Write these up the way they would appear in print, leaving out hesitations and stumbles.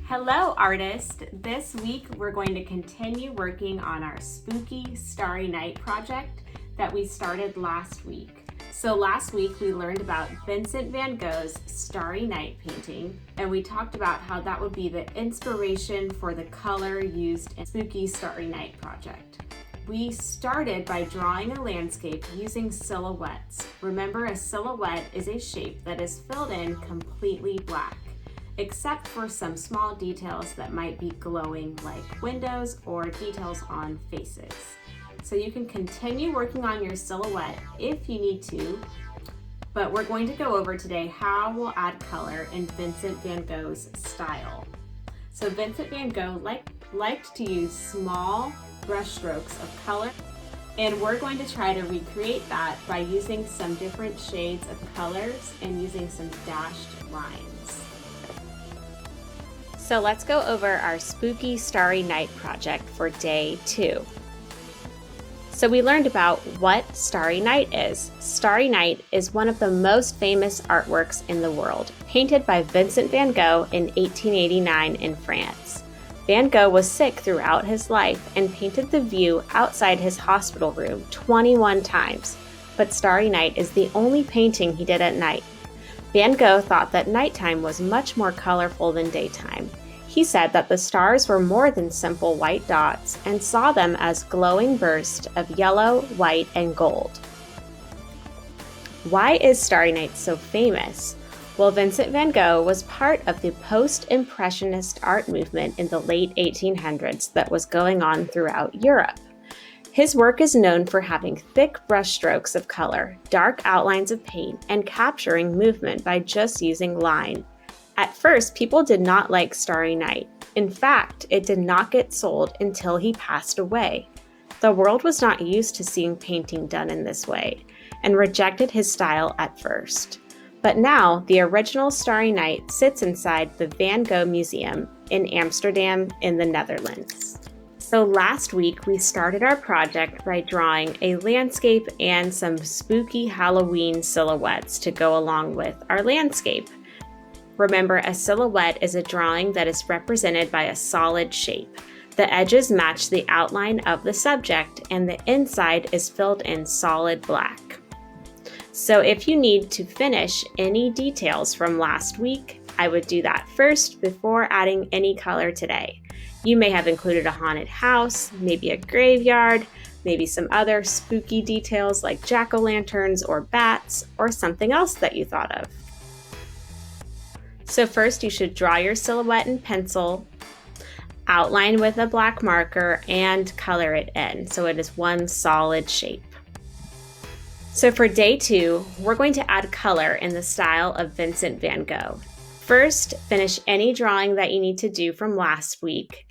Hello artist! This week we're going to continue working on our spooky Starry Night project that we started last week. So last week we learned about Vincent van Gogh's Starry Night painting, and we talked about how that would be the inspiration for the color used in Spooky Starry Night project. We started by drawing a landscape using silhouettes. Remember, a silhouette is a shape that is filled in completely black, except for some small details that might be glowing, like windows or details on faces. So you can continue working on your silhouette if you need to, but we're going to go over today how we'll add color in Vincent van Gogh's style. So Vincent van Gogh liked to use small brush strokes of color, and we're going to try to recreate that by using some different shades of colors and using some dashed lines. So let's go over our Spooky Starry Night project for day 2. So we learned about what Starry Night is. Starry Night is one of the most famous artworks in the world, painted by Vincent van Gogh in 1889 in France. Van Gogh was sick throughout his life and painted the view outside his hospital room 21 times, but Starry Night is the only painting he did at night. Van Gogh thought that nighttime was much more colorful than daytime. He said that the stars were more than simple white dots and saw them as glowing bursts of yellow, white, and gold. Why is Starry Night so famous? Well, Vincent van Gogh was part of the post-impressionist art movement in the late 1800s that was going on throughout Europe. His work is known for having thick brushstrokes of color, dark outlines of paint, and capturing movement by just using line. At first, people did not like Starry Night. In fact, it did not get sold until he passed away. The world was not used to seeing painting done in this way and rejected his style at first. But now, the original Starry Night sits inside the Van Gogh Museum in Amsterdam in the Netherlands. So last week, we started our project by drawing a landscape and some spooky Halloween silhouettes to go along with our landscape. Remember, a silhouette is a drawing that is represented by a solid shape. The edges match the outline of the subject, and the inside is filled in solid black. So if you need to finish any details from last week, I would do that first before adding any color today. You may have included a haunted house, maybe a graveyard, maybe some other spooky details like jack-o'-lanterns or bats, or something else that you thought of. So first you should draw your silhouette in pencil, outline with a black marker, and color it in so it is one solid shape. So for day 2, we're going to add color in the style of Vincent van Gogh. First, finish any drawing that you need to do from last week.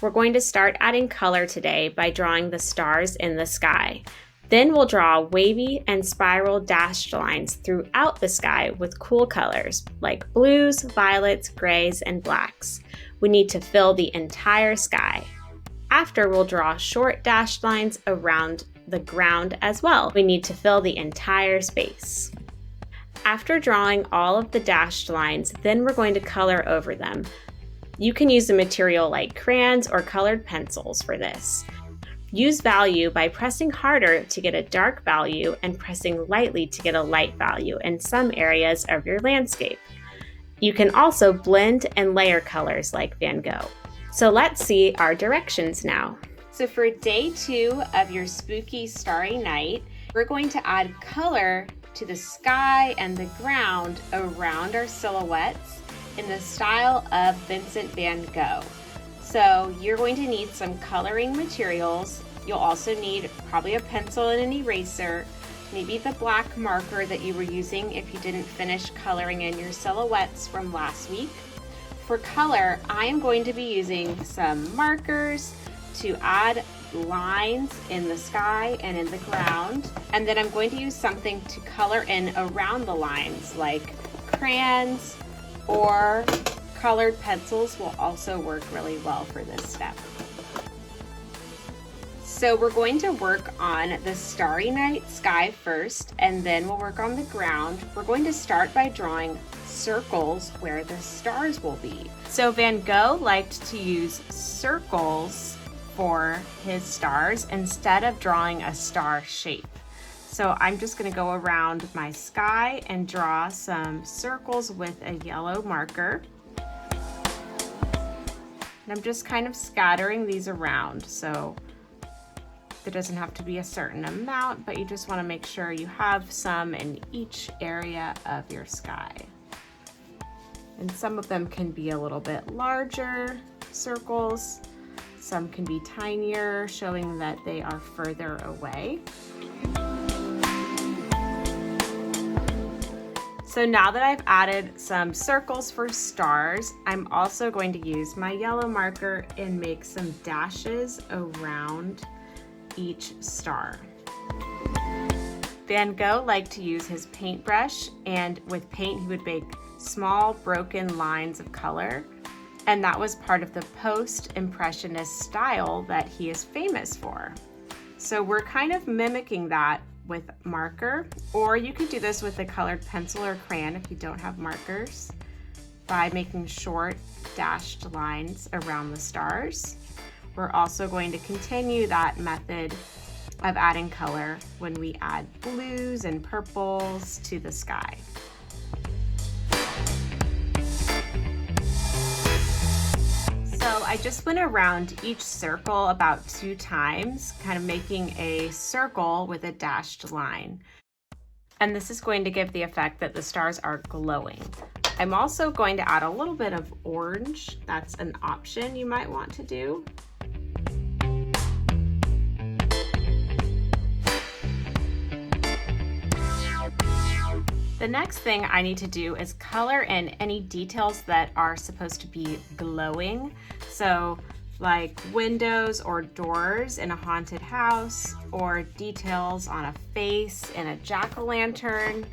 We're going to start adding color today by drawing the stars in the sky. Then we'll draw wavy and spiral dashed lines throughout the sky with cool colors like blues, violets, grays, and blacks. We need to fill the entire sky. After, we'll draw short dashed lines around the ground as well. We need to fill the entire space. After drawing all of the dashed lines, then we're going to color over them. You can use a material like crayons or colored pencils for this. Use value by pressing harder to get a dark value and pressing lightly to get a light value in some areas of your landscape. You can also blend and layer colors like Van Gogh. So let's see our directions now. So for day 2 of your spooky Starry Night, we're going to add color to the sky and the ground around our silhouettes in the style of Vincent van Gogh. So you're going to need some coloring materials. You'll also need probably a pencil and an eraser, maybe the black marker that you were using if you didn't finish coloring in your silhouettes from last week. For color, I am going to be using some markers to add lines in the sky and in the ground, and then I'm going to use something to color in around the lines like crayons or colored pencils will also work really well for this step. So we're going to work on the starry night sky first, and then we'll work on the ground. We're going to start by drawing circles where the stars will be. So Van Gogh liked to use circles for his stars instead of drawing a star shape. So I'm just going to go around my sky and draw some circles with a yellow marker. And I'm just kind of scattering these around, so there doesn't have to be a certain amount, but you just want to make sure you have some in each area of your sky. And some of them can be a little bit larger circles, some can be tinier, showing that they are further away. So now that I've added some circles for stars, I'm also going to use my yellow marker and make some dashes around each star. Van Gogh liked to use his paintbrush, and with paint he would make small broken lines of color, and that was part of the post-impressionist style that he is famous for. So we're kind of mimicking that with marker, or you could do this with a colored pencil or crayon if you don't have markers, by making short dashed lines around the stars. We're also going to continue that method of adding color when we add blues and purples to the sky. So I just went around each circle about 2 times, kind of making a circle with a dashed line. And this is going to give the effect that the stars are glowing. I'm also going to add a little bit of orange. That's an option you might want to do. The next thing I need to do is color in any details that are supposed to be glowing. So like windows or doors in a haunted house, or details on a face in a jack-o'-lantern.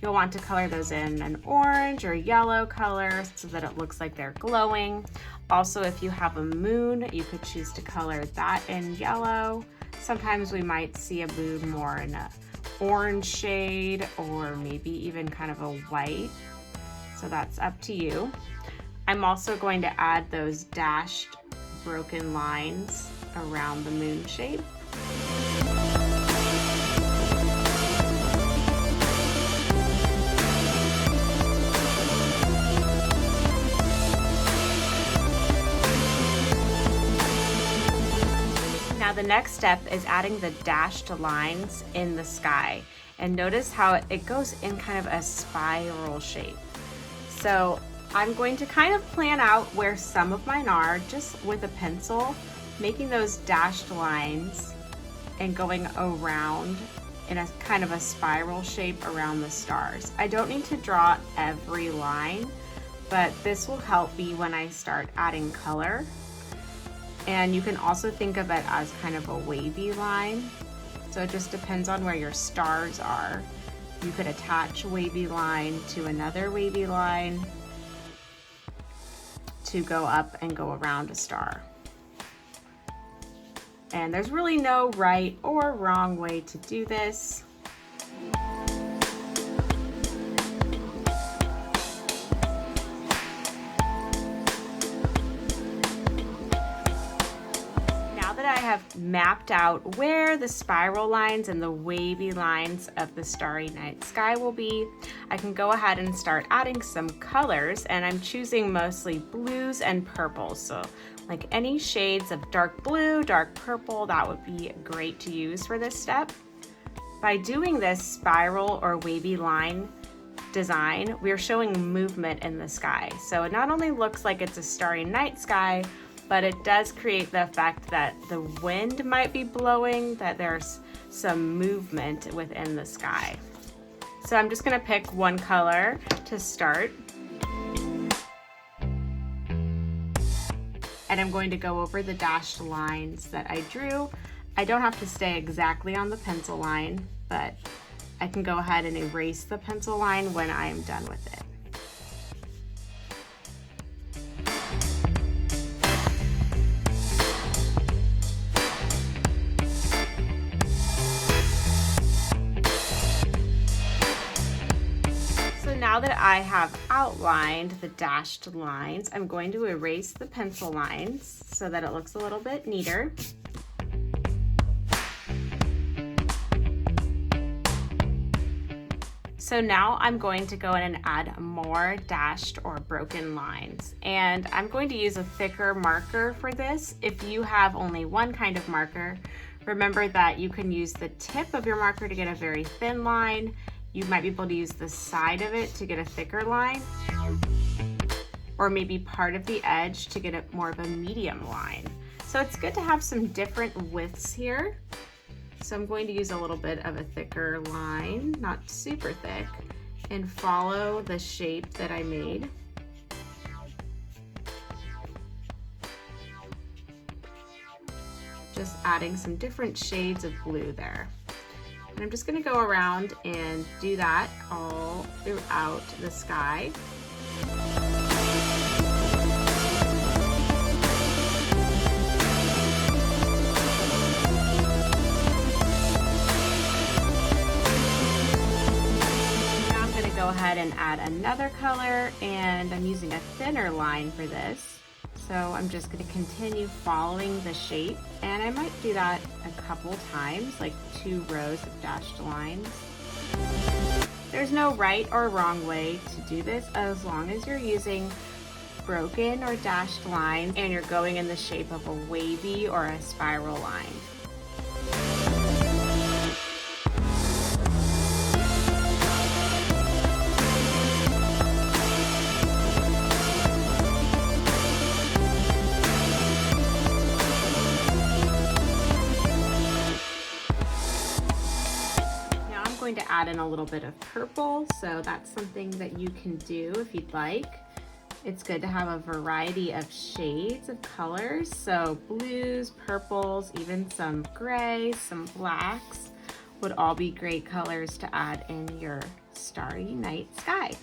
You'll want to color those in an orange or yellow color so that it looks like they're glowing. Also, if you have a moon, you could choose to color that in yellow. Sometimes we might see a moon more in a orange shade, or maybe even kind of a white. So that's up to you. I'm also going to add those dashed broken lines around the moon shape. Now the next step is adding the dashed lines in the sky. And notice how it goes in kind of a spiral shape. So I'm going to kind of plan out where some of mine are, just with a pencil, making those dashed lines and going around in a kind of a spiral shape around the stars. I don't need to draw every line, but this will help me when I start adding color. And you can also think of it as kind of a wavy line. So it just depends on where your stars are. You could attach a wavy line to another wavy line to go up and go around a star. And there's really no right or wrong way to do this. I have mapped out where the spiral lines and the wavy lines of the starry night sky will be, I can go ahead and start adding some colors, and I'm choosing mostly blues and purples. So like any shades of dark blue, dark purple, that would be great to use for this step. By doing this spiral or wavy line design, we are showing movement in the sky. So it not only looks like it's a starry night sky, but it does create the effect that the wind might be blowing, that there's some movement within the sky. So I'm just gonna pick one color to start. And I'm going to go over the dashed lines that I drew. I don't have to stay exactly on the pencil line, but I can go ahead and erase the pencil line when I am done with it. now that I have outlined the dashed lines, I'm going to erase the pencil lines so that it looks a little bit neater. So now I'm going to go in and add more dashed or broken lines. And I'm going to use a thicker marker for this. If you have only one kind of marker, remember that you can use the tip of your marker to get a very thin line. You might be able to use the side of it to get a thicker line, or maybe part of the edge to get a more of a medium line. So it's good to have some different widths here. So I'm going to use a little bit of a thicker line, not super thick, and follow the shape that I made. Just adding some different shades of blue there. And I'm just going to go around and do that all throughout the sky. Now I'm going to go ahead and add another color, and I'm using a thinner line for this. So I'm just going to continue following the shape, and I might do that a couple times, like 2 rows of dashed lines. There's no right or wrong way to do this as long as you're using broken or dashed lines and you're going in the shape of a wavy or a spiral line. To add in a little bit of purple, so that's something that you can do if you'd like. It's good to have a variety of shades of colors, so blues, purples, even some gray, some blacks would all be great colors to add in your starry night sky.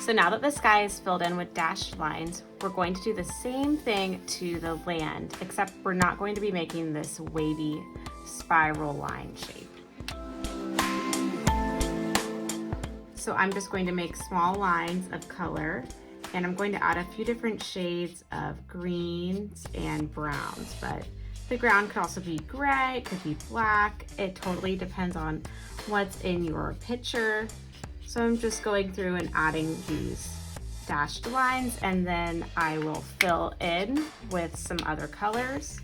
So now that the sky is filled in with dashed lines, we're going to do the same thing to the land, except we're not going to be making this wavy spiral line shape. So I'm just going to make small lines of color, and I'm going to add a few different shades of greens and browns, but the ground could also be gray, it could be black. It totally depends on what's in your picture. So I'm just going through and adding these dashed lines, and then I will fill in with some other colors.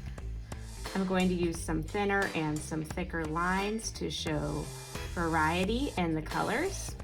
I'm going to use some thinner and some thicker lines to show variety in the colors.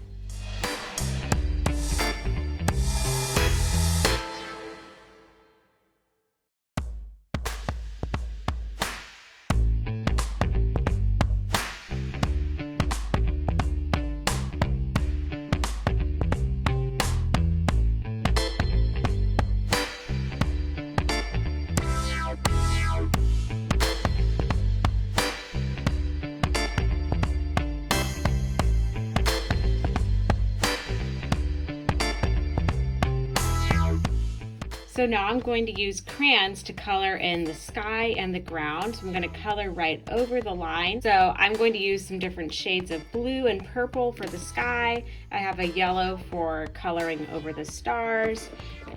So now I'm going to use crayons to color in the sky and the ground. So I'm going to color right over the line. So I'm going to use some different shades of blue and purple for the sky. I have a yellow for coloring over the stars.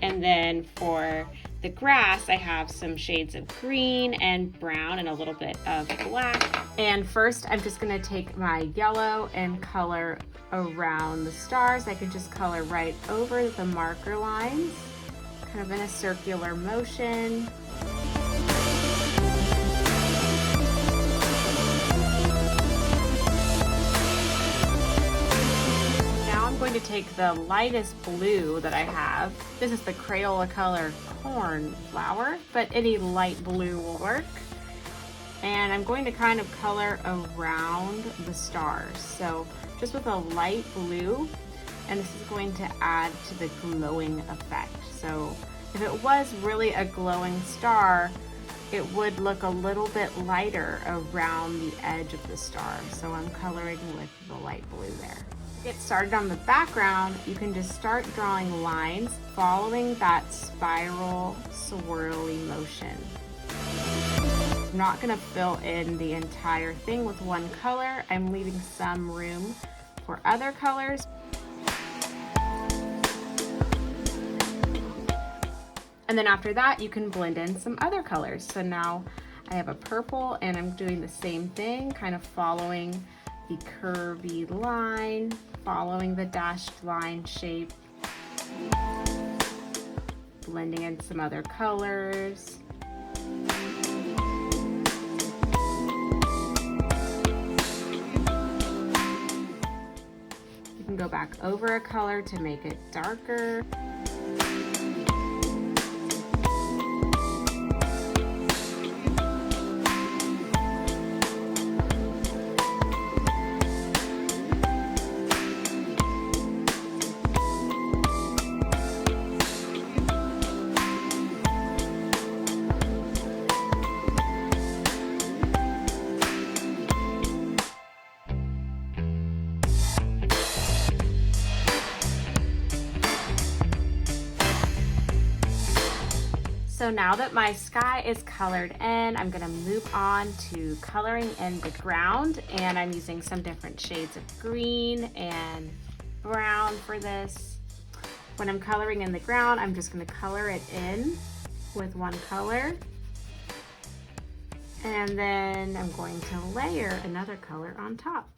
And then for the grass, I have some shades of green and brown and a little bit of black. And first, I'm just going to take my yellow and color around the stars. I can just color right over the marker lines, kind of in a circular motion. Now I'm going to take the lightest blue that I have. This is the Crayola color cornflower, but any light blue will work. And I'm going to kind of color around the stars. So just with a light blue, and this is going to add to the glowing effect. So if it was really a glowing star, it would look a little bit lighter around the edge of the star. So I'm coloring with the light blue there. To get started on the background, you can just start drawing lines following that spiral swirly motion. I'm not going to fill in the entire thing with one color. I'm leaving some room for other colors. And then after that, you can blend in some other colors. So now I have a purple and I'm doing the same thing, kind of following the curvy line, following the dashed line shape, blending in some other colors. You can go back over a color to make it darker. So now that my sky is colored in, I'm gonna move on to coloring in the ground, and I'm using some different shades of green and brown for this. When I'm coloring in the ground, I'm just gonna color it in with one color. And then I'm going to layer another color on top.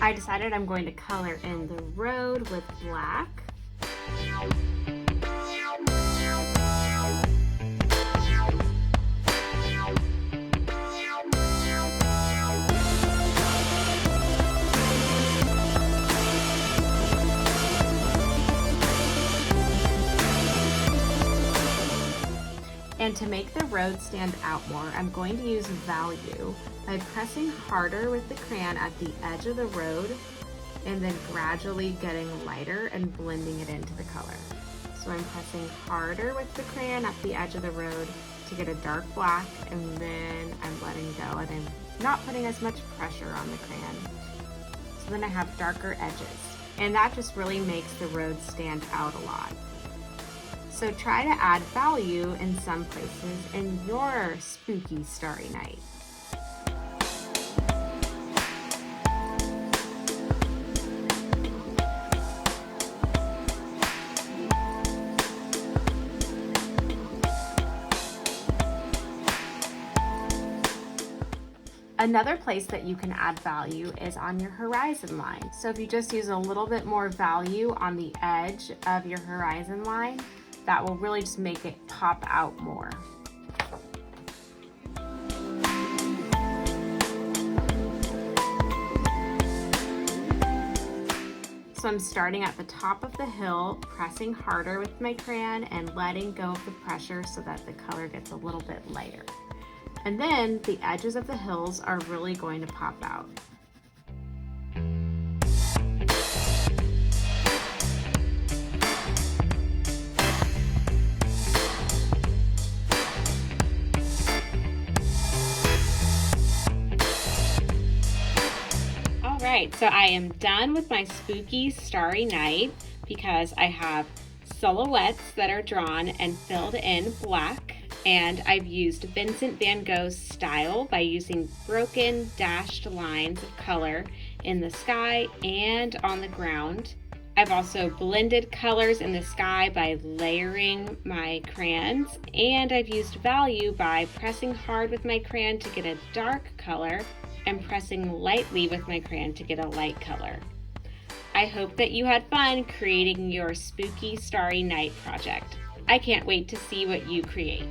I decided I'm going to color in the road with black. And to make the road stand out more, I'm going to use value by pressing harder with the crayon at the edge of the road and then gradually getting lighter and blending it into the color. So I'm pressing harder with the crayon at the edge of the road to get a dark black, and then I'm letting go and I'm not putting as much pressure on the crayon. So then I have darker edges, and that just really makes the road stand out a lot. So try to add value in some places in your spooky starry night. Another place that you can add value is on your horizon line. So if you just use a little bit more value on the edge of your horizon line, that will really just make it pop out more. So I'm starting at the top of the hill, pressing harder with my crayon and letting go of the pressure so that the color gets a little bit lighter. And then the edges of the hills are really going to pop out. Alright, so I am done with my spooky starry night because I have silhouettes that are drawn and filled in black, and I've used Vincent van Gogh's style by using broken dashed lines of color in the sky and on the ground. I've also blended colors in the sky by layering my crayons, and I've used value by pressing hard with my crayon to get a dark color and pressing lightly with my crayon to get a light color. I hope that you had fun creating your spooky Starry Night project. I can't wait to see what you create.